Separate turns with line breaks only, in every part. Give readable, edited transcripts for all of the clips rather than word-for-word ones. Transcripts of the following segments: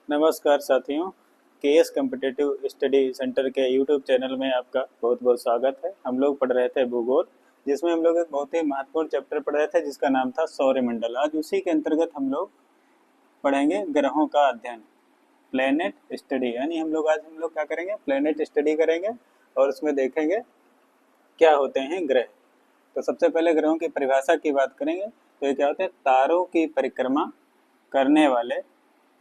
नमस्कार साथियों, KS competitive study centre के यूट्यूब चैनल में आपका बहुत बहुत स्वागत है। हम लोग पढ़ रहे थे भूगोल, जिसमें हम लोग एक बहुत ही महत्वपूर्ण चैप्टर पढ़ रहे थे जिसका नाम था सौरमंडल। आज उसी के अंतर्गत हम लोग पढ़ेंगे ग्रहों का अध्ययन, प्लेनेट स्टडी। यानी हम लोग क्या करेंगे, प्लेनेट स्टडी करेंगे और उसमें देखेंगे क्या होते हैं ग्रह। तो सबसे पहले ग्रहों की परिभाषा की बात करेंगे तो ये क्या होते हैं, तारों की परिक्रमा करने वाले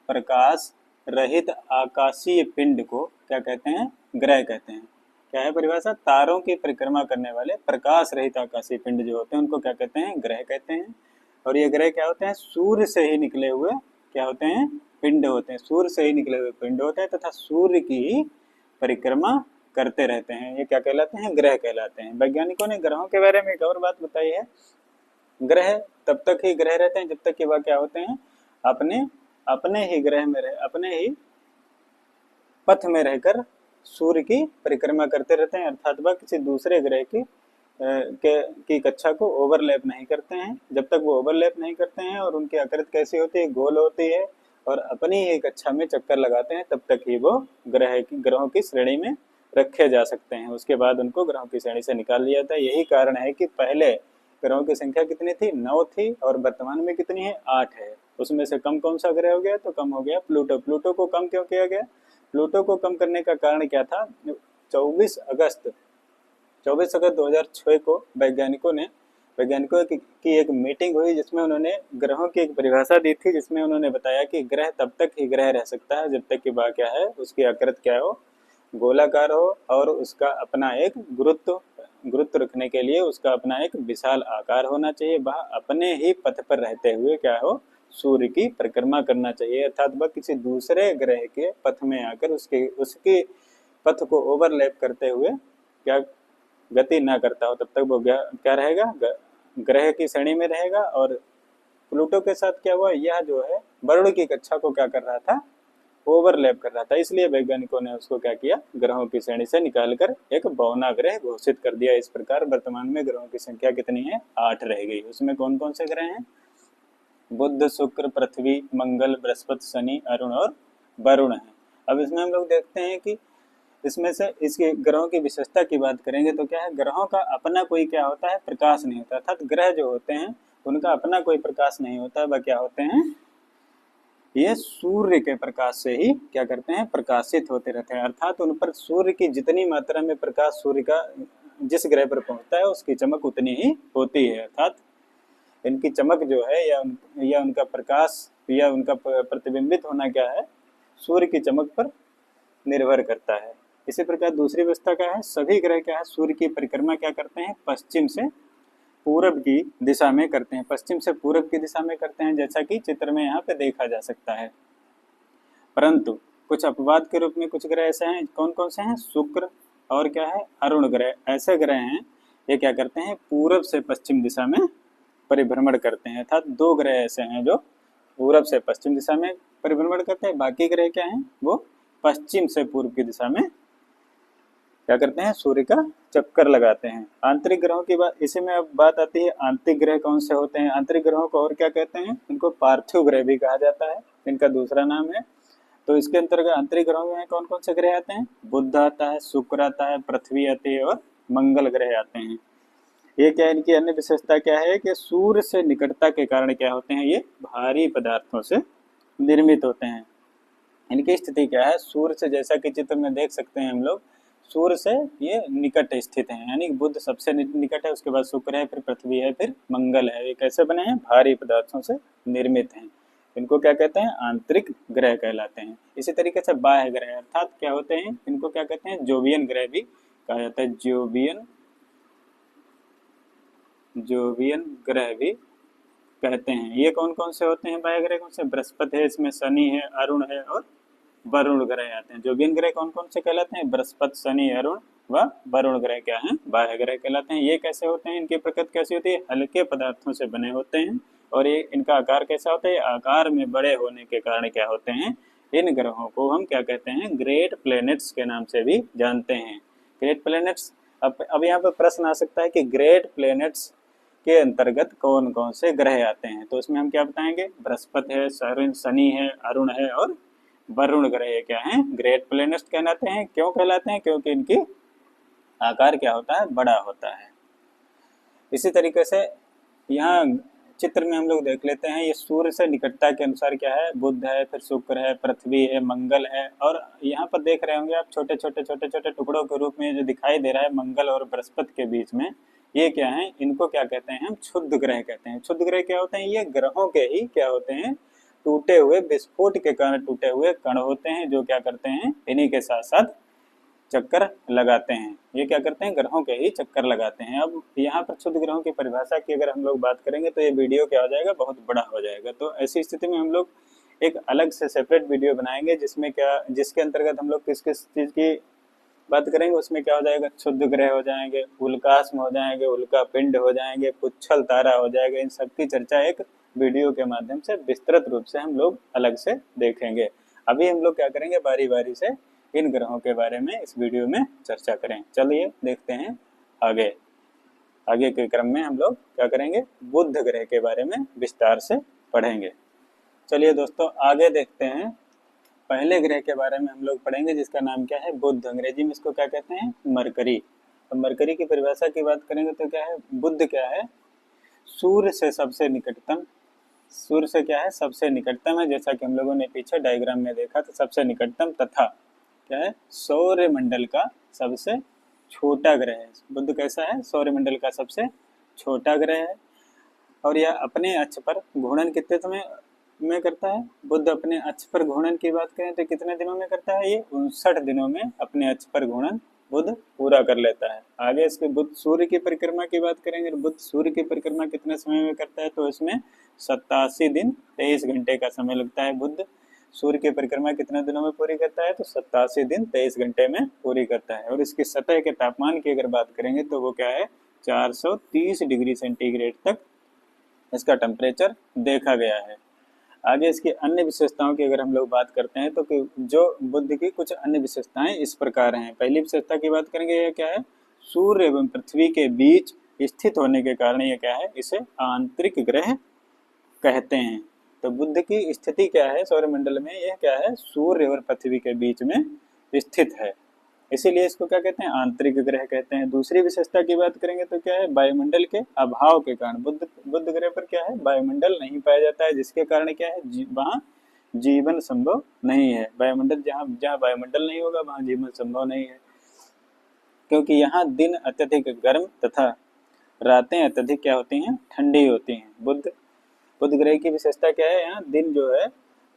प्रकाश रहित आकाशीय पिंड को क्या कहते हैं, ग्रह कहते हैं। क्या है परिभाषा, तारों की परिक्रमा करने वाले प्रकाश रहित आकाशीय पिंड जो होते हैं उनको क्या कहते हैं, ग्रह कहते हैं। और ये ग्रह क्या होते हैं, सूर्य से ही निकले हुए क्या होते हैं, पिंड होते हैं। सूर्य से ही निकले हुए पिंड होते हैं तथा सूर्य की परिक्रमा करते रहते हैं। ये क्या कहलाते हैं, ग्रह कहलाते हैं। वैज्ञानिकों ने ग्रहों के बारे में एक और बात बताई है, ग्रह तब तक ही ग्रह रहते हैं जब तक कि वह क्या होते हैं, अपने ही ग्रह में रहे, अपने ही पथ में रहकर सूर्य की परिक्रमा करते रहते हैं, अर्थात वह किसी दूसरे ग्रह की कक्षा को ओवरलैप नहीं करते हैं। जब तक वो ओवरलैप नहीं करते हैं और उनकी आकृति कैसी होती है, गोल होती है और अपनी ही कक्षा में चक्कर लगाते हैं, तब तक ही वो ग्रहों की श्रेणी में रखे जा सकते हैं। उसके बाद उनको ग्रहों की श्रेणी से निकाल लिया जाता है। यही कारण है कि पहले ग्रहों की संख्या कितनी थी, 9 थी, और वर्तमान में कितनी है, 8 है। उसमें से कम कौन सा ग्रह हो गया, तो कम हो गया प्लूटो। प्लूटो को कम क्यों किया गया, प्लूटो को कम करने का कारण क्या था, 24 अगस्त 2006 को वैज्ञानिकों की एक मीटिंग हुई जिसमें उन्होंने ग्रहों की एक परिभाषा दी थी, जिसमें उन्होंने बताया कि ग्रह तब तक ही ग्रह रह सकता है जब तक कि वह क्या है, उसकी आकृति क्या हो, गोलाकार हो और उसका अपना एक गुरुत्व रखने के लिए उसका अपना एक विशाल आकार होना चाहिए। वह अपने ही पथ पर रहते हुए क्या हो, सूर्य की परिक्रमा करना चाहिए, अर्थात वह किसी दूसरे ग्रह के पथ में आकर उसके पथ को ओवरलैप करते हुए क्या गति ना करता हो, तब तक वो क्या रहेगा, ग्रह की श्रेणी में रहेगा। और प्लूटो के साथ क्या हुआ, यह जो है वरुण की कक्षा को क्या कर रहा था, ओवरलैप कर रहा था। इसलिए वैज्ञानिकों ने उसको क्या किया, ग्रहों की श्रेणी से निकालकर एक बौना ग्रह घोषित कर दिया। इस प्रकार वर्तमान में ग्रहों की संख्या कितनी है, 8 रह गई। उसमें कौन कौन से ग्रह हैं, बुध, शुक्र, पृथ्वी, मंगल, बृहस्पति, शनि, अरुण और वरुण है। अब इसमें हम लोग देखते हैं कि इसमें से इसके ग्रहों की विशेषता की बात करेंगे तो क्या है, ग्रहों का अपना कोई क्या होता है, प्रकाश नहीं होता, अर्थात ग्रह जो होते हैं उनका अपना कोई प्रकाश नहीं होता है। वह क्या होते हैं, ये सूर्य के प्रकाश से ही क्या करते हैं, प्रकाशित होते रहते हैं। अर्थात उन पर सूर्य की जितनी मात्रा में प्रकाश सूर्य का जिस ग्रह पर पहुंचता है उसकी चमक उतनी ही होती है। अर्थात इनकी चमक जो है या उनका प्रकाश या उनका प्रतिबिंबित होना क्या है, सूर्य की चमक पर निर्भर करता है। इसी प्रकार दूसरी व्यवस्था क्या है, सभी ग्रह क्या है, सूर्य की परिक्रमा क्या करते हैं, पश्चिम से पूरब की दिशा में करते हैं, पश्चिम से पूरब की दिशा में करते हैं, जैसा कि चित्र में यहाँ पे देखा जा सकता है। परंतु कुछ अपवाद के रूप में कुछ ग्रह ऐसे हैं, कौन कौन से हैं, शुक्र और क्या है, अरुण ग्रह, ऐसे ग्रह हैं ये क्या करते हैं, पूरब से पश्चिम दिशा में परिभ्रमण करते हैं। अर्थात 2 ग्रह ऐसे हैं जो पूरब से पश्चिम दिशा में परिभ्रमण करते हैं, बाकी ग्रह क्या हैं, वो पश्चिम से पूर्व की दिशा में क्या करते हैं, सूर्य का चक्कर लगाते हैं। आंतरिक ग्रहों की बात, इसी में अब बात आती है, आंतरिक ग्रह कौन से होते हैं। आंतरिक ग्रहों को और क्या कहते हैं, इनको पार्थिव ग्रह भी कहा जाता है, इनका दूसरा नाम है। तो इसके अंतर्गत आंतरिक ग्रहों में कौन कौन से ग्रह आते हैं, बुध आता है, शुक्र आता है, पृथ्वी आती है और मंगल ग्रह आते हैं। ये क्या, इनकी अन्य विशेषता क्या है कि सूर्य से निकटता के कारण क्या होते हैं, ये भारी पदार्थों से निर्मित होते हैं। इनकी स्थिति क्या है, सूर्य से, जैसा कि चित्र में देख सकते हैं हम लोग, सूर्य से ये निकट स्थित है, यानी बुध सबसे निकट है, उसके बाद शुक्र है, फिर पृथ्वी है, फिर मंगल है। ये कैसे बने हैं, भारी पदार्थों से निर्मित हैं। इनको क्या कहते हैं, आंतरिक ग्रह कहलाते हैं। इसी तरीके से बाह्य ग्रह अर्थात क्या होते हैं, इनको क्या कहते हैं, जोवियन ग्रह भी कहा जाता है, जोवियन ग्रह भी कहते हैं। ये कौन कौन से होते हैं, बाह्य ग्रह कौन से, बृहस्पति है, इसमें शनि है, अरुण है और वरुण ग्रह आते हैं। जोवियन ग्रह कौन कौन से कहलाते हैं, बृहस्पति, शनि, अरुण व वरुण ग्रह क्या हैं, बाह्य ग्रह कहलाते हैं। ये कैसे होते हैं, इनकी प्रकृति कैसी होती है, हल्के पदार्थों से बने होते हैं। और ये इनका आकार कैसा होता है, आकार में बड़े होने के कारण क्या होते हैं, इन ग्रहों को हम क्या कहते हैं, ग्रेट प्लैनेट्स के नाम से भी जानते हैं। ग्रेट प्लैनेट्स, अब यहाँ पर प्रश्न आ सकता है कि ग्रेट प्लैनेट्स के अंतर्गत कौन कौन से ग्रह आते हैं। तो उसमें हम क्या बताएंगे, बृहस्पति है, शनि है, अरुण है और वरुण ग्रह ये क्या हैं, ग्रेट प्लैनेट्स कहलाते हैं। क्यों कहलाते हैं? क्योंकि इनकी आकार क्या होता है, बड़ा होता है। इसी तरीके से यहाँ चित्र में हम लोग देख लेते हैं, ये सूर्य से निकटता के अनुसार क्या है, बुध है, फिर शुक्र है, पृथ्वी है, मंगल है, और यहाँ पर देख रहे होंगे आप छोटे छोटे टुकड़ों के रूप में जो दिखाई दे रहा है मंगल और बृहस्पति के बीच में, ये क्या है, इनको क्या कहते हैं हम, क्षुद्र ग्रह कहते हैं। क्षुद्र ग्रह क्या होते हैं, ये ग्रहों के ही क्या होते हैं, टूटे हुए, विस्फोट के कारण टूटे हुए कण होते हैं, जो क्या करते हैं, इन्हीं के साथ साथ चक्कर लगाते हैं। ये क्या करते हैं, ग्रहों के ही चक्कर लगाते हैं। अब यहाँ पर क्षुद्र ग्रहों की परिभाषा की अगर हम लोग बात करेंगे तो ये वीडियो क्या हो जाएगा, बहुत बड़ा हो जाएगा। तो ऐसी स्थिति में हम लोग एक अलग से सेपरेट वीडियो बनाएंगे, जिसमें क्या, जिसके अंतर्गत हम लोग किस किस चीज़ की बात करेंगे। उसमें क्या हो जाएगा, क्षुद्र ग्रह हो जाएंगे, उल्कास्म हो जाएंगे, उल्का पिंड हो जाएंगे, पुच्छल तारा हो जाएगा। इन सबकी चर्चा एक वीडियो के माध्यम से विस्तृत रूप से हम लोग अलग से देखेंगे। अभी हम लोग क्या करेंगे, बारी बारी से इन ग्रहों के बारे में इस वीडियो में चर्चा करें। चलिए देखते हैं आगे। आगे के क्रम में हम लोग क्या करेंगे, बुध ग्रह के बारे में विस्तार से पढ़ेंगे। चलिए दोस्तों आगे देखते हैं। पहले ग्रह के बारे में हम लोग पढ़ेंगे, जिसका नाम क्या है, बुध। अंग्रेजी में इसको क्या कहते हैं, मरकरी। तो मरकरी की परिभाषा की बात करेंगे तो क्या है, बुध क्या है, सूर्य से सबसे निकटतम, सूर्य से क्या है, सबसे निकटतम है। जैसा कि हम लोगों ने पीछे डायग्राम में देखा, तो सबसे निकटतम तथा क्या है, सौर मंडल का सबसे छोटा ग्रह है। बुध कैसा है, सौर मंडल का सबसे छोटा ग्रह है। और यह अपने अक्ष पर घूर्णन कितने समय में करता है, बुध अपने अक्ष पर घूर्णन की बात करें तो कितने दिनों में करता है, ये 59 दिनों में अपने अक्ष पर घूर्णन बुध पूरा कर लेता है। आगे इसके बुध सूर्य की परिक्रमा की बात करेंगे, बुध सूर्य की परिक्रमा कितने समय में करता है, तो इसमें 87 दिन 23 घंटे का समय लगता है। बुध सूर्य की परिक्रमा कितने दिनों में पूरी करता है, तो 87 दिन 23 घंटे में पूरी करता है। और इसकी सतह के तापमान की अगर बात करेंगे तो वो क्या है, 430 डिग्री सेंटीग्रेड तक इसका टेम्परेचर देखा गया है। आगे इसकी अन्य विशेषताओं की अगर हम लोग बात करते हैं तो कि जो बुध की कुछ अन्य विशेषताएं इस प्रकार हैं। पहली विशेषता की बात करेंगे, यह क्या है, सूर्य एवं पृथ्वी के बीच स्थित होने के कारण यह क्या है, इसे आंतरिक ग्रह कहते हैं। तो बुध की स्थिति क्या है सौरमंडल में, यह क्या है, सूर्य और पृथ्वी के बीच में स्थित है, इसीलिए इसको क्या कहते हैं, आंतरिक ग्रह कहते हैं। दूसरी विशेषता की बात करेंगे तो क्या है, वायुमंडल के अभाव के कारण बुध ग्रह पर क्या है, वायुमंडल नहीं पाया जाता है, जिसके कारण क्या है, वहाँ जीवन संभव नहीं है। वायुमंडल जहाँ जहाँ वायुमंडल नहीं होगा वहाँ जीवन संभव नहीं है, क्योंकि यहाँ दिन अत्यधिक गर्म तथा रातें अत्यधिक क्या होती हैं, ठंडी होती हैं। बुध ग्रह की विशेषता क्या है, यहाँ दिन जो है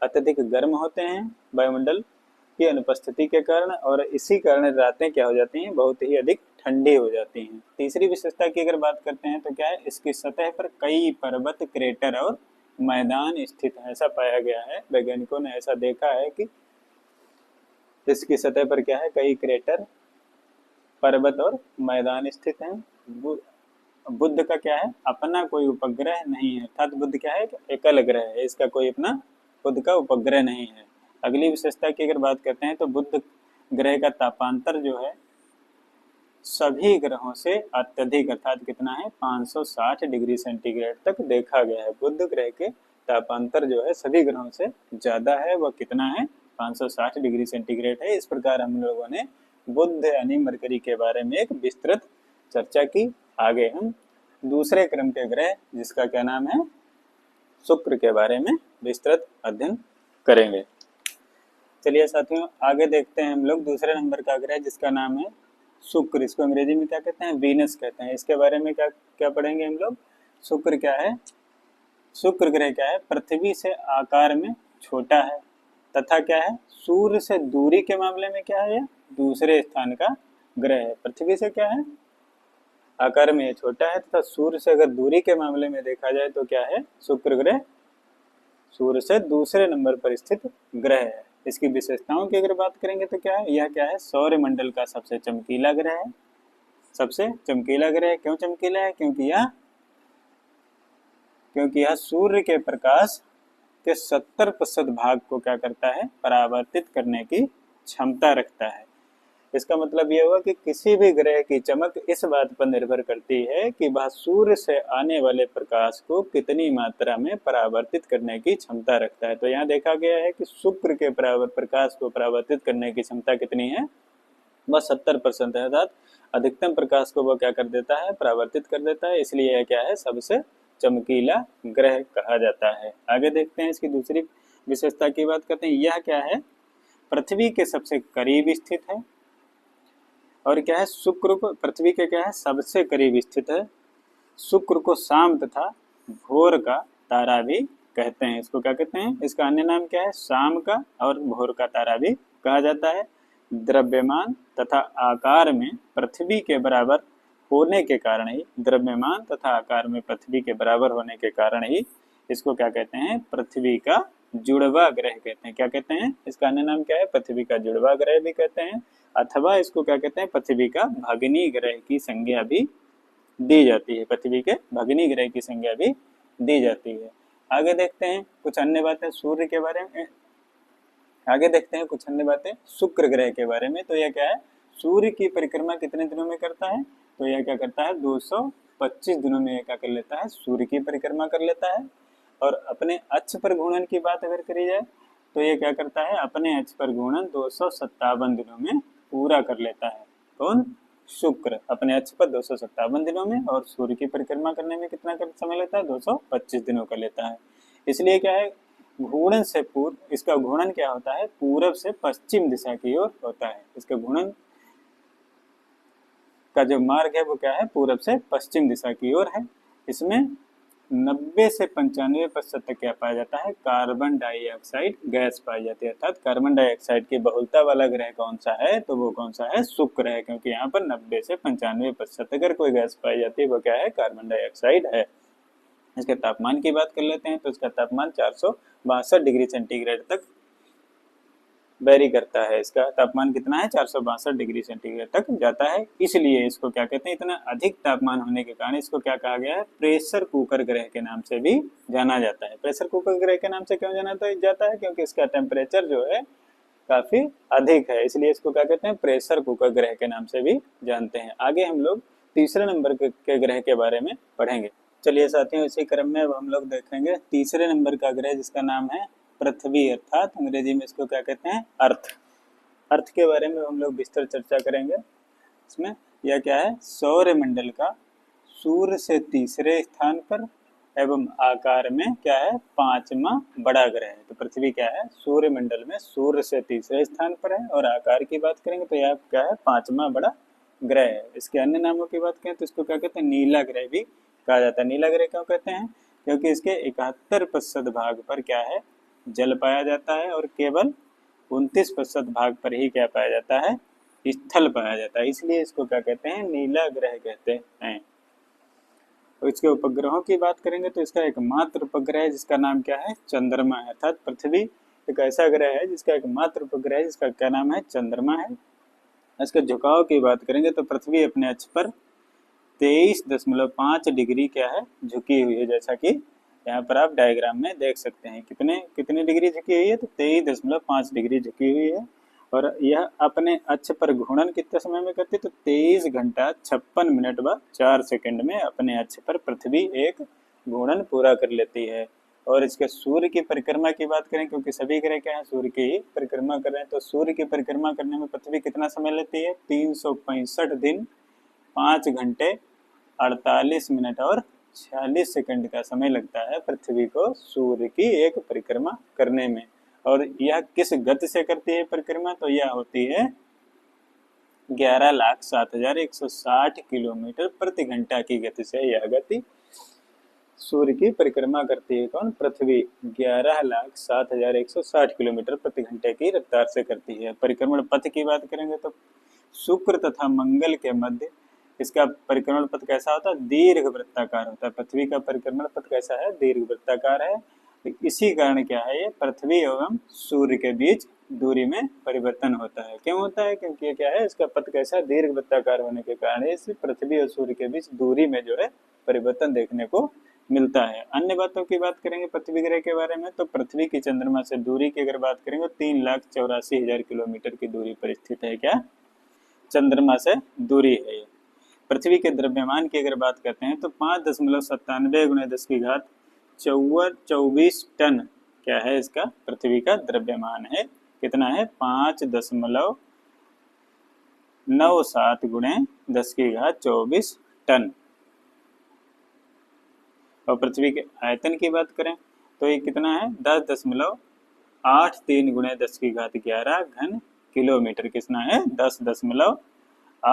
अत्यधिक गर्म होते हैं वायुमंडल की अनुपस्थिति के कारण, और इसी कारण रातें क्या हो जाती हैं, बहुत ही अधिक ठंडी हो जाती हैं। तीसरी विशेषता की अगर बात करते हैं तो क्या है, इसकी सतह पर कई पर्वत, क्रेटर और मैदान स्थित है। ऐसा पाया गया है, वैज्ञानिकों ने ऐसा देखा है कि इसकी सतह पर क्या है, कई क्रेटर, पर्वत और मैदान स्थित हैं। बुध का क्या है, अपना कोई उपग्रह नहीं है, अर्थात बुध क्या है, एकल ग्रह है, इसका कोई अपना खुद का उपग्रह नहीं है। अगली विशेषता की अगर बात करते हैं तो बुध ग्रह का तापांतर जो है सभी ग्रहों से अत्यधिक, अर्थात कितना है, 560 डिग्री सेंटीग्रेड तक देखा गया है। बुध ग्रह के तापांतर जो है सभी ग्रहों से ज्यादा है, वह कितना है, 560 डिग्री सेंटीग्रेड है। इस प्रकार हम लोगों ने बुध यानी मरकरी के बारे में एक विस्तृत चर्चा की। आगे हम दूसरे क्रम के ग्रह, जिसका क्या नाम है, शुक्र के बारे में विस्तृत अध्ययन करेंगे। चलिए साथियों आगे देखते हैं हम लोग दूसरे नंबर का ग्रह, जिसका नाम है शुक्र। इसको अंग्रेजी में क्या कहते हैं, वीनस कहते हैं। इसके बारे में क्या क्या पढ़ेंगे हम लोग। शुक्र क्या है, शुक्र ग्रह क्या है, पृथ्वी से आकार में छोटा है तथा क्या है, सूर्य से दूरी के मामले में क्या है, दूसरे स्थान का ग्रह है। पृथ्वी से क्या है, आकार में छोटा है तथा सूर्य से अगर दूरी के मामले में देखा जाए तो क्या है, शुक्र ग्रह सूर्य से दूसरे नंबर पर स्थित ग्रह है। इसकी विशेषताओं की अगर बात करेंगे तो क्या है, यह क्या है, सौर मंडल का सबसे चमकीला ग्रह है। सबसे चमकीला ग्रह क्यों चमकीला है, क्योंकि यह सूर्य के प्रकाश के 70% भाग को क्या करता है, परावर्तित करने की क्षमता रखता है। इसका मतलब ये हुआ कि किसी भी ग्रह की चमक इस बात पर निर्भर करती है कि वह सूर्य से आने वाले प्रकाश को कितनी मात्रा में परावर्तित करने की क्षमता रखता है। तो यहाँ देखा गया है कि शुक्र के प्रकाश को परावर्तित करने की क्षमता कितनी है, वह 70% है, अर्थात अधिकतम प्रकाश को वो क्या कर देता है, परावर्तित कर देता है। इसलिए यह क्या है, सबसे चमकीला ग्रह कहा जाता है। आगे देखते हैं इसकी दूसरी विशेषता की बात करते हैं। यह क्या है, पृथ्वी के सबसे करीब स्थित है। और क्या है, शुक्र को पृथ्वी के क्या है, सबसे करीब स्थित है। शुक्र को शाम तथा भोर का तारा भी कहते हैं। इसको क्या कहते हैं, इसका अन्य नाम क्या है, शाम का और भोर का तारा भी कहा जाता है। द्रव्यमान तथा आकार में पृथ्वी के बराबर होने के कारण ही, द्रव्यमान तथा आकार में पृथ्वी के बराबर होने के कारण ही इसको क्या कहते हैं, पृथ्वी का जुड़वा ग्रह कहते हैं। क्या कहते हैं, इसका अन्य नाम क्या है, पृथ्वी का जुड़वा ग्रह भी कहते हैं, अथवा इसको क्या कहते हैं, पृथ्वी का भगिनी ग्रह की संज्ञा भी दी जाती है। पृथ्वी के भगिनी ग्रह की संज्ञा भी दी जाती है। आगे देखते हैं कुछ अन्य बातें सूर्य के बारे में। आगे देखते हैं कुछ अन्य बातें शुक्र ग्रह के बारे में। तो यह क्या है, सूर्य की परिक्रमा कितने दिनों में करता है, तो यह क्या करता है, 225 दिनों में यह क्या कर लेता है, सूर्य की परिक्रमा कर लेता है। और अपने अक्ष पर घूर्णन की बात अगर करी जाए तो ये क्या करता है, अपने अक्ष पर घूर्णन 257 दिनों में पूरा कर लेता है। कौन, शुक्र अपने अक्ष पर 257 दिनों में, और सूर्य की परिक्रमा करने में कितना समय लेता है, 225 दिनों का लेता है। इसलिए क्या है, घूर्णन से पूर्व, इसका घूर्णन क्या होता है, पूरब से पश्चिम दिशा की ओर होता है। इसका घूर्णन का जो मार्ग है वो क्या है, पूरब से पश्चिम दिशा की ओर है। इसमें 90 से 95% तक क्या पाया जाता है, कार्बन डाइऑक्साइड गैस पाई जाती है। अर्थात कार्बन डाइऑक्साइड की बहुलता वाला ग्रह कौन सा है, तो वो कौन सा है, शुक्र है। क्योंकि यहाँ पर 90 से 95% अगर कोई गैस पाई जाती है वो क्या है, कार्बन डाइऑक्साइड है। इसके तापमान की बात कर लेते हैं। तो इसका तापमान 462 डिग्री सेंटीग्रेड तक वेरी करता है। इसका तापमान कितना है, 462 डिग्री सेंटीग्रेड तक जाता है। इसलिए इसको क्या कहते हैं, इतना अधिक तापमान होने के कारण इसको क्या कहा गया है, प्रेशर कुकर ग्रह के नाम से भी जाना जाता है। प्रेशर कुकर ग्रह के नाम से क्यों जाना जाता है, क्योंकि इसका टेम्परेचर जो है काफी अधिक है, इसलिए इसको क्या कहते हैं, प्रेशर कुकर ग्रह के नाम से भी जानते हैं। आगे हम लोग तीसरे नंबर के ग्रह के बारे में पढ़ेंगे। चलिए साथियों, इसी क्रम में अब हम लोग देखेंगे तीसरे नंबर का ग्रह जिसका नाम है पृथ्वी, अर्थात अंग्रेजी में इसको क्या कहते हैं, अर्थ। अर्थ के बारे में हम लोग विस्तार चर्चा करेंगे। इसमें यह क्या है, सौर मंडल का सूर्य से तीसरे स्थान पर एवं आकार में क्या है, पांचवा बड़ा ग्रह है। तो पृथ्वी क्या है, सूर्य मंडल में सूर्य से तीसरे स्थान पर है, और आकार की बात करेंगे तो यह क्या है, पांचवा बड़ा ग्रह है। इसके अन्य नामों की बात करें तो इसको क्या कहते हैं, नीला ग्रह भी कहा जाता है। नीला ग्रह क्यों कहते हैं, क्योंकि इसके 71% भाग पर क्या है, जल पाया जाता है, और केवल 29% भाग पर ही क्या पाया जाता है, स्थल पाया जाता है। इसलिए इसको क्या कहते हैं, नीला ग्रह कहते हैं। तो इसके उपग्रहों की बात करेंगे तो इसका एकमात्र उपग्रह है जिसका नाम क्या है, चंद्रमा है। अर्थात पृथ्वी एक ऐसा ग्रह है जिसका एकमात्र उपग्रह है जिसका क्या नाम है, चंद्रमा है। इसके झुकाव की बात करेंगे तो पृथ्वी अपने अक्ष पर 23.5 डिग्री क्या है, झुकी हुई है। जैसा कि यहाँ पर आप डायग्राम में देख सकते हैं कितने डिग्री झुकी हुई है, तो 23.5 डिग्री झुकी हुई है। और यह अपने अक्ष पर घूर्णन कितने समय में करती है, तो 23 घंटा 56 मिनट व 4 सेकंड में अपने अक्ष पर पृथ्वी एक घूर्णन पूरा कर लेती है। और इसके सूर्य की परिक्रमा की बात करें, क्योंकि सभी ग्रह क्या है, सूर्य की ही परिक्रमा कर रहे हैं, तो सूर्य की परिक्रमा करने में पृथ्वी कितना समय लेती है, 365 दिन 5 घंटे 48 मिनट और 46 सेकंड का समय लगता है पृथ्वी को सूर्य की एक परिक्रमा करने में। और यह किस गति से करती है परिक्रमा, तो यह होती है 11,07,160 किलोमीटर प्रति घंटा की गति से यह गति सूर्य की परिक्रमा करती है। कौन, पृथ्वी 11,07,160 किलोमीटर प्रति घंटे की रफ्तार से करती है। परिक्रमण पथ की बात करेंगे तो शुक्र तथा मंगल के मध्य इसका परिक्रमण पथ कैसा होता है, दीर्घ वृत्ताकार होता है। पृथ्वी का परिक्रमण पथ कैसा है, दीर्घ वृत्ताकार है। इसी कारण क्या है, ये पृथ्वी एवं सूर्य के बीच दूरी में परिवर्तन होता है। क्यों होता है, क्योंकि ये क्या है, इसका पथ कैसा है, दीर्घ वृत्ताकार होने के कारण इस पृथ्वी और सूर्य के बीच दूरी में जो है परिवर्तन देखने को मिलता है। अन्य बातों की बात करेंगे पृथ्वी ग्रह के बारे में, तो पृथ्वी की चंद्रमा से दूरी की अगर बात करेंगे तो 3,84,000 किलोमीटर की दूरी पर स्थित है क्या, चंद्रमा से दूरी है ये। पृथ्वी के द्रव्यमान की अगर बात करते हैं तो 5.97 × 10⁻24 टन क्या है इसका पृथ्वी का द्रव्यमान है। कितना है 5.97 × 10⁻24 टन। और पृथ्वी के आयतन की बात करें तो ये कितना है 10.83 × 10⁻11 घन किलोमीटर। कितना है 10.83 ×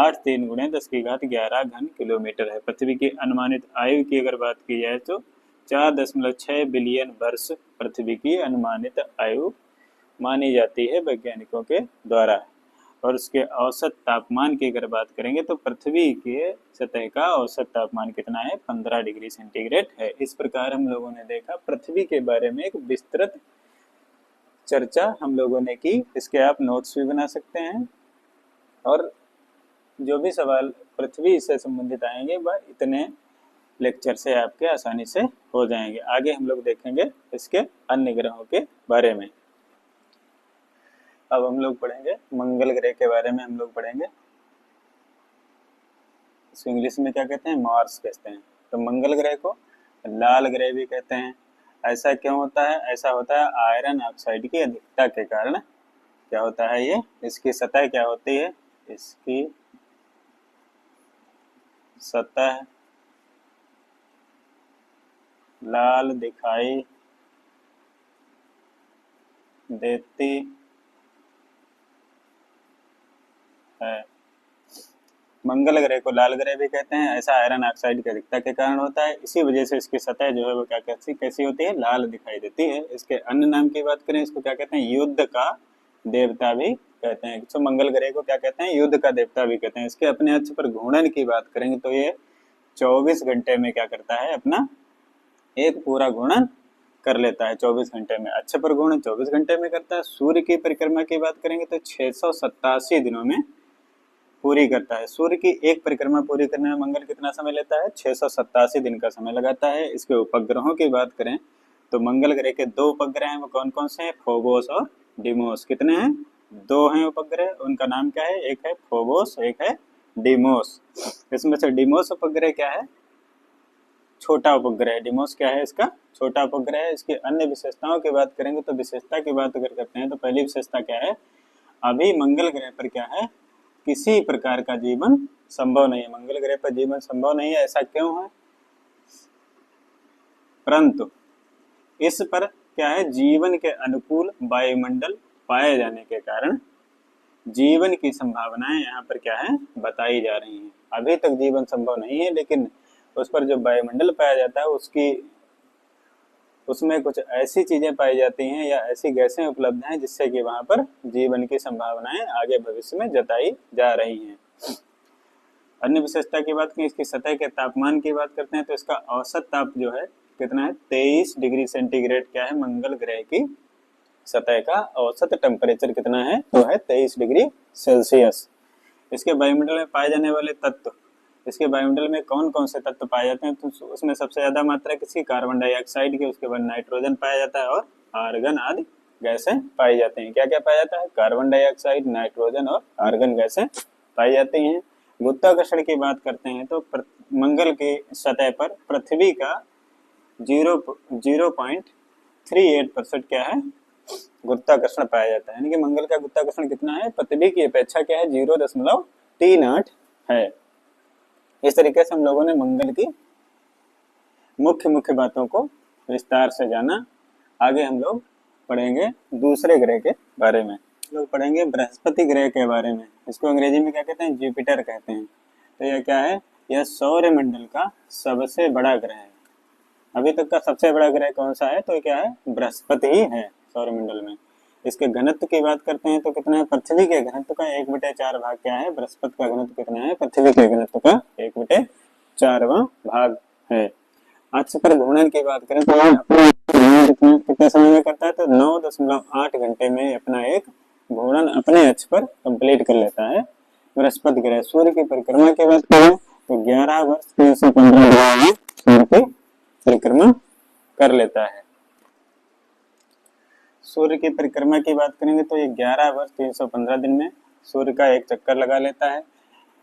10⁻11 घन किलोमीटर है। पृथ्वी की अनुमानित आयु की अगर बात की जाए तो 4.6 बिलियन वर्ष पृथ्वी की अनुमानित आयु मानी जाती है वैज्ञानिकों के द्वारा। और उसके औसत तापमान की अगर बात करेंगे तो पृथ्वी के सतह का औसत तापमान कितना है 15 डिग्री सेंटीग्रेड है। इस प्रकार हम लोगों ने देखा पृथ्वी के बारे में एक विस्तृत चर्चा हम लोगों ने की। इसके आप नोट्स भी बना सकते हैं और जो भी सवाल पृथ्वी से संबंधित आएंगे वह इतने लेक्चर से आपके आसानी से हो जाएंगे। आगे हम लोग देखेंगे इसके अन्य ग्रहों के बारे में। अब हम लोग पढ़ेंगे मंगल ग्रह के बारे में। हम लोग पढ़ेंगे इसको इंग्लिश में क्या कहते हैं मार्स कहते हैं। तो मंगल ग्रह को लाल ग्रह भी कहते हैं। ऐसा क्यों होता है? ऐसा होता है आयरन ऑक्साइड की अधिकता के कारण क्या होता है ये इसकी सतह क्या होती है इसकी सतह लाल दिखाई देती है। मंगल ग्रह को लाल ग्रह भी कहते हैं। ऐसा आयरन ऑक्साइड की अधिकता के कारण होता है। इसी वजह से इसकी सतह जो है वो क्या कैसी होती है लाल दिखाई देती है। इसके अन्य नाम की बात करें इसको क्या कहते हैं युद्ध का देवता भी कहते हैं। तो मंगल ग्रह को क्या कहते हैं युद्ध का देवता भी कहते हैं। इसके अपने अक्ष पर घूर्णन की बात करेंगे तो ये 24 घंटे में क्या करता है अपना एक पूरा घूर्णन कर लेता है 24 घंटे में। अक्ष पर घूर्णन 24 घंटे में करता है। सूर्य की परिक्रमा की बात करेंगे तो 687 दिनों में पूरी करता है। सूर्य की एक परिक्रमा पूरी करने में मंगल कितना समय लेता है 687 दिन का समय लगाता है। इसके उपग्रहों की बात करें तो मंगल ग्रह के 2 उपग्रह हैं वो कौन कौन से हैं फोबोस और डिमोस। कितने हैं 2 हैं उपग्रह। उनका नाम क्या है एक है फोबोस एक है डिमोस। इसमें से डिमोस उपग्रह क्या है छोटा उपग्रह है। डिमोस क्या है इसका छोटा उपग्रह है। इसकी अन्य विशेषताओं की बात करेंगे तो विशेषता की बात अगर करते हैं तो पहली विशेषता क्या है अभी मंगल ग्रह पर क्या है किसी प्रकार का जीवन संभव नहीं है। मंगल ग्रह पर जीवन संभव नहीं है। ऐसा क्यों है परंतु इस पर क्या है जीवन के अनुकूल वायुमंडल पाए जाने के कारण जीवन की संभावनाएं यहाँ पर क्या है बताई जा रही हैं। अभी तक जीवन संभव नहीं है लेकिन उस पर जो वायुमंडल पाया जाता है उसमें कुछ ऐसी चीजें पाई जाती हैं या ऐसी गैसें उपलब्ध हैं जिससे कि वहां पर जीवन की संभावनाएं आगे भविष्य में जताई जा रही हैं। अन्य विशेषता की बात करें इसकी सतह के तापमान की बात करते हैं तो इसका औसत ताप जो है कितना है 23 डिग्री सेंटीग्रेड क्या है मंगल ग्रह की सतह का औसत टेम्परेचर कितना है तो है 23 डिग्री सेल्सियस। इसके वायुमंडल में पाए जाने वाले तत्व इसके वायुमंडल में कौन कौन से तत्व पाए जाते हैं तो उसमें सबसे ज्यादा मात्रा किसी कार्बन डाइऑक्साइड की उसके बाद नाइट्रोजन पाया जाता है और आर्गन आदि गैसें पाई जाती हैं। क्या क्या पाया जाता है कार्बन डाइऑक्साइड नाइट्रोजन और आर्गन गैसें पाई जाती हैं। गुरुत्वाकर्षण की बात करते हैं तो मंगल की सतह पर पृथ्वी का 0.38% क्या है गुरुत्वाकर्षण पाया जाता है। यानी कि मंगल का गुरुत्वाकर्षण कितना है पृथ्वी की अपेक्षा क्या है 0.38 है। इस तरीके से हम लोगों ने मंगल की मुख्य बातों को विस्तार से जाना। आगे हम लोग पढ़ेंगे दूसरे ग्रह के बारे में। लोग पढ़ेंगे बृहस्पति ग्रह के बारे में। इसको अंग्रेजी में क्या कहते हैं जुपिटर कहते हैं। तो यह क्या है यह सौरमंडल का सबसे बड़ा ग्रह है। अभी तक का सबसे बड़ा ग्रह कौन सा है तो क्या है बृहस्पति ही है सौरमंडल में। इसके घनत्व की बात करते हैं तो कितना है पृथ्वी के घनत्व का 1/4 भाग क्या है बृहस्पति का घनत्व कितना है पृथ्वी के घनत्व का 1/4वां भाग है। अक्ष पर घूर्णन की बात करें तो कितने समय में करता है तो 9.8 घंटे में अपना एक घूर्णन अपने अक्ष पर कंप्लीट कर लेता है बृहस्पति ग्रह। सूर्य की परिक्रमा की बात करें तो 11 वर्ष 315 दिन में सूर्य की परिक्रमा कर लेता है। सूर्य की परिक्रमा की बात करेंगे तो ये 11 वर्ष 315 दिन में सूर्य का एक चक्कर लगा लेता है।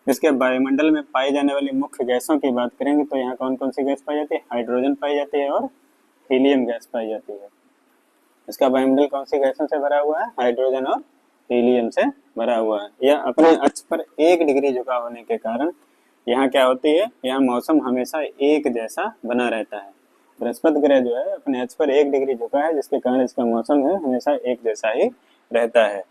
इसके वायुमंडल में पाई जाने वाली मुख्य गैसों की बात करेंगे तो यहाँ कौन कौन सी गैस पाई जाती है? हाइड्रोजन पाई जाती है और हीलियम गैस पाई जाती है। इसका वायुमंडल कौन सी गैसों से भरा हुआ है? हाइड्रोजन और हीलियम से भरा हुआ है। यह अपने अक्ष पर 1 डिग्री झुकाव होने के कारण यहाँ क्या होती है? यहाँ मौसम हमेशा एक जैसा बना रहता है। बृहस्पति ग्रह जो है अपने अक्ष पर 1 डिग्री झुका है, जिसके कारण इसका मौसम है हमेशा एक जैसा ही रहता है।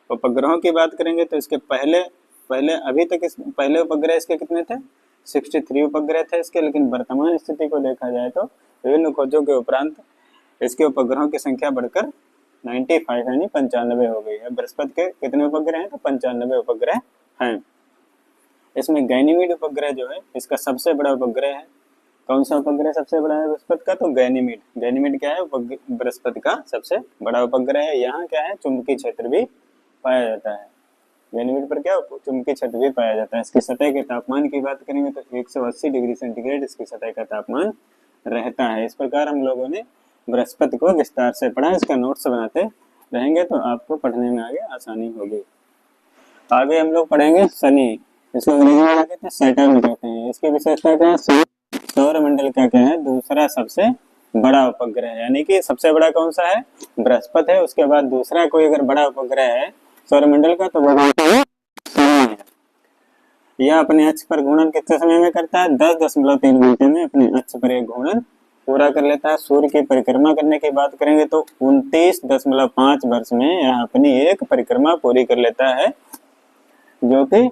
उपग्रहों की बात करेंगे तो इसके पहले अभी तक पहले उपग्रह इसके कितने थे? 63 उपग्रह थे इसके, लेकिन वर्तमान स्थिति को देखा जाए तो विभिन्न खोजों के उपरांत इसके उपग्रहों की संख्या बढ़कर 95 यानी 95 हो गई है। बृहस्पति के कितने उपग्रह हैं? तो 95 उपग्रह हैं। इसमें गैनीमीड उपग्रह जो है इसका सबसे बड़ा उपग्रह है। कौन सा उपग्रह सबसे बड़ा है बृहस्पति का? तो गैनीमीड। गैनीमीड क्या है? बृहस्पति का सबसे बड़ा उपग्रह है। यहाँ क्या है? चुंबकीय क्षेत्र भी पाया जाता है। गैनीमीड पर क्या चुंबकीय क्षेत्र भी पाया जाता है। इसकी सतह के तापमान की बात करेंगे तो 180 डिग्री सेंटीग्रेड इसकी सतह का तापमान रहता है। इस प्रकार हम लोगों ने बृहस्पति को विस्तार से पढ़ा। इसका नोट्स बनाते रहेंगे तो आपको पढ़ने में आगे आसानी होगी। आगे हम लोग पढ़ेंगे शनि। इसको अंग्रेजी में क्या कहते हैं? सैटर्न कहते हैं। इसकी विशेषता क्या है? सौर मंडल का क्या है? दूसरा सबसे बड़ा उपग्रह है। यानी कि सबसे बड़ा कौन सा है? बृहस्पति है। उसके बाद दूसरा कोई अगर बड़ा उपग्रह है सौरमंडल का तो वो शनि है। यह अपने अक्ष पर घूर्णन कितने समय में करता है? 10.3 घंटे में अपने अक्ष पर एक घूर्णन पूरा कर लेता है। सूर्य की परिक्रमा करने की बात करेंगे तो 29.5 वर्ष में यह अपनी एक परिक्रमा पूरी कर लेता है, जो कि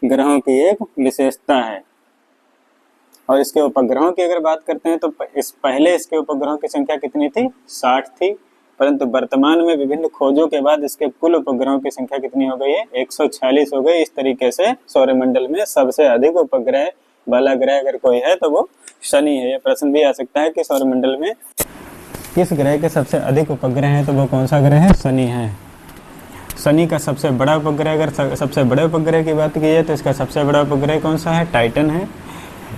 ग्रहों की एक विशेषता है। और इसके उपग्रहों की अगर बात करते हैं तो पहले इसके उपग्रहों की संख्या कितनी थी? 60 थी, परंतु वर्तमान में विभिन्न खोजों के बाद इसके कुल उपग्रहों की संख्या कितनी हो गई है? 146 हो गई। इस तरीके से सौरमंडल में सबसे अधिक उपग्रह वाला ग्रह अगर कोई है तो वो शनि है। यह प्रश्न भी आ सकता है कि सौरमंडल में किस ग्रह के सबसे अधिक उपग्रह हैं, तो वो कौन सा ग्रह है? शनि है। शनि का सबसे बड़ा उपग्रह, अगर सबसे बड़े उपग्रह की बात की जाए तो इसका सबसे बड़ा उपग्रह कौन सा है? टाइटन है।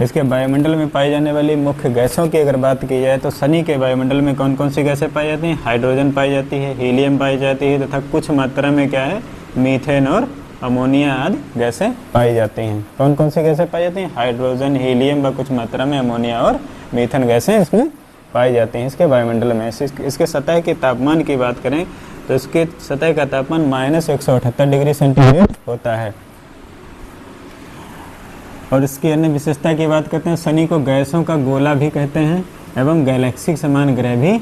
इसके वायुमंडल में पाई जाने वाली मुख्य गैसों की अगर बात की जाए तो शनि के वायुमंडल में कौन कौन सी गैसें पाई जाती हैं? हाइड्रोजन पाई जाती है, हीलियम पाई जाती है तथा कुछ मात्रा में क्या है? मीथेन और अमोनिया आदि गैसें पाई जाती हैं। कौन कौन सी गैसें पाई जाती हैं? हाइड्रोजन, हीलियम व कुछ मात्रा में अमोनिया और मीथेन गैसें इसमें पाई जाती हैं इसके वायुमंडल में। इसके सतह के तापमान की बात करें तो इसके सतह का तापमान -178 डिग्री सेंटीग्रेड होता है। और इसकी अन्य विशेषता की बात करते हैं, शनि को गैसों का गोला भी कहते हैं एवं गैलेक्सी समान ग्रह भी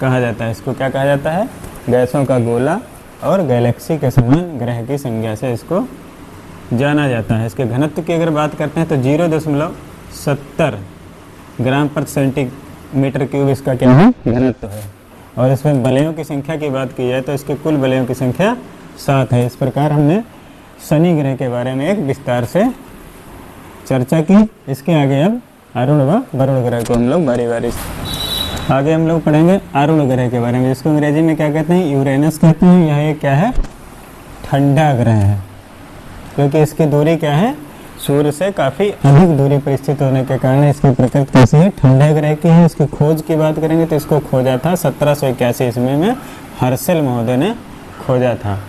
कहा जाता है। इसको क्या कहा जाता है? गैसों का गोला और गैलेक्सी के समान ग्रह की संज्ञा से इसको जाना जाता है। इसके घनत्व की अगर बात करते हैं तो 0.70 ग्राम प्रति सेंटीमीटर क्यूब इसका क्या है? घनत्व है। और इसमें वलयों की संख्या की बात की जाए तो इसके कुल वलयों की संख्या 7 है। इस प्रकार हमने शनि ग्रह के बारे में एक विस्तार से चर्चा की। इसके आगे अब अरुण व वरुण ग्रह को हम लोग बारी बारी आगे हम लोग पढ़ेंगे अरुण ग्रह के बारे में, जिसको अंग्रेजी में क्या कहते हैं? यूरेनस कहते हैं। यह एक क्या है? ठंडा ग्रह है, क्योंकि इसकी दूरी क्या है? सूर्य से काफ़ी अधिक दूरी पर स्थित होने के कारण इसकी प्रकृति कैसी है? ठंडे ग्रह की है। इसकी खोज की बात करेंगे तो इसको खोजा था 1781 ईस्वी में हर्शल महोदय ने खोजा था।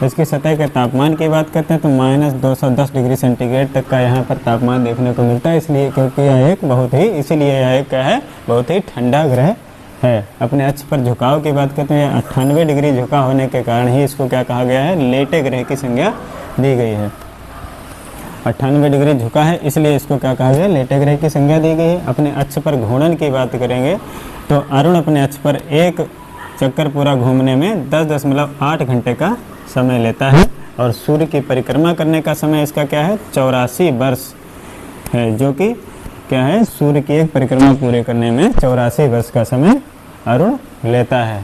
इसकी सतह के तापमान की बात करते हैं तो -210 डिग्री सेंटीग्रेड तक का यहाँ पर तापमान देखने को मिलता है। इसलिए क्योंकि यह एक क्या है? बहुत ही ठंडा ग्रह है। अपने अक्ष पर झुकाव की बात करते हैं 98 डिग्री झुका होने के कारण ही इसको क्या कहा गया है? लेटे ग्रह की संज्ञा दी गई है। 98 डिग्री झुका है इसलिए इसको क्या कहा गया? लेटे ग्रह की संज्ञा दी गई है। अपने अक्ष पर घूर्णन की बात करेंगे तो अरुण अपने अक्ष पर एक चक्कर पूरा घूमने में 10.8 घंटे का समय लेता है। और सूर्य की परिक्रमा करने का समय इसका क्या है? 84 वर्ष है, जो कि क्या है? सूर्य की एक परिक्रमा पूरे करने में 84 वर्ष का समय अरुण लेता है।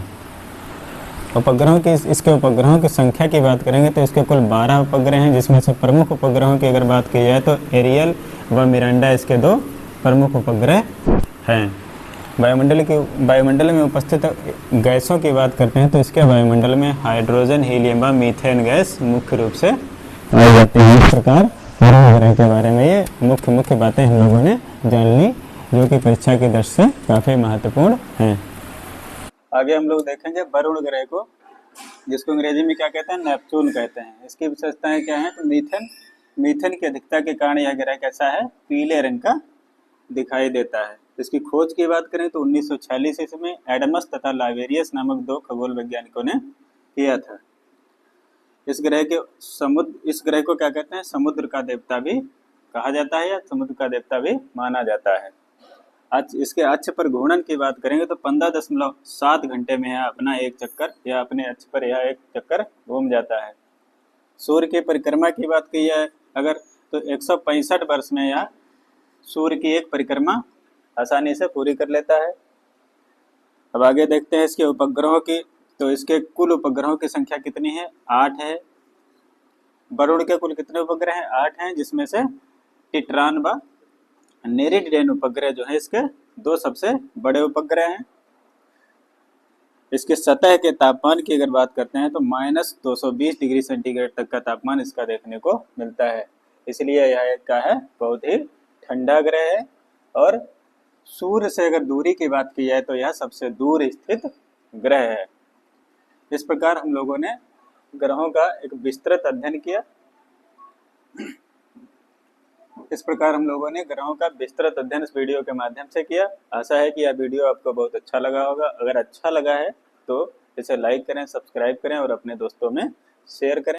इसके उपग्रहों की संख्या की बात करेंगे तो इसके कुल 12 उपग्रह हैं, जिसमें से प्रमुख उपग्रहों की अगर बात की जाए तो एरियल व मिरांडा इसके 2 प्रमुख उपग्रह हैं। वायुमंडल में उपस्थित गैसों की बात करते हैं तो इसके वायुमंडल में हाइड्रोजन, हीलियम व मीथेन गैस मुख्य रूप से पाई जाती है। इस प्रकार अरुण ग्रह के बारे में ये मुख्य बातें हम लोगों ने जान ली, जो कि परीक्षा की दृष्टि से काफ़ी महत्वपूर्ण हैं। आगे हम लोग देखेंगे वरुण ग्रह को। जिसको अंग्रेजी में क्या कहते हैं, नेपच्यून कहते हैं। इसकी विशेषताएं क्या हैं, तो मीथेन मीथेन की अधिकता के कारण यह ग्रह कैसा है, पीले रंग का दिखाई देता है। इसकी खोज की बात करें तो 1946 ईस्वी में एडमस तथा लावेरियस नामक दो खगोल वैज्ञानिकों ने किया था। इस ग्रह को क्या कहते हैं, समुद्र का देवता भी कहा जाता है या समुद्र का देवता भी माना जाता है। आज इसके अक्ष पर घूर्णन की बात करेंगे तो 15.7 घंटे में यह अपना एक चक्कर या अपने अक्ष पर यह एक चक्कर घूम जाता है। सूर्य की परिक्रमा की बात की है अगर, तो 165 वर्ष में यह सूर्य की एक परिक्रमा आसानी से पूरी कर लेता है। अब आगे देखते हैं इसके उपग्रहों की, तो इसके कुल उपग्रहों की संख्या कितनी है, 8 है। वरुण के कुल कितने उपग्रह हैं, 8 हैं, जिसमें से टिट्रान व नेरिडेन उपग्रह जो है इसके दो सबसे बड़े उपग्रह हैं। इसके सतह के तापमान की अगर बात करते हैं तो -220 डिग्री सेंटीग्रेड तक का तापमान इसका देखने को मिलता है। इसलिए यह क्या है, बहुत ही ठंडा ग्रह है। और सूर्य से अगर दूरी की बात की जाए तो यह सबसे दूर स्थित ग्रह है। इस प्रकार हम लोगों ने ग्रहों का एक विस्तृत अध्ययन किया। इस प्रकार हम लोगों ने ग्रहों का विस्तृत अध्ययन इस वीडियो के माध्यम से किया। आशा है कि यह वीडियो आपको बहुत अच्छा लगा होगा। अगर अच्छा लगा है तो इसे लाइक करें, सब्सक्राइब करें और अपने दोस्तों में शेयर करें।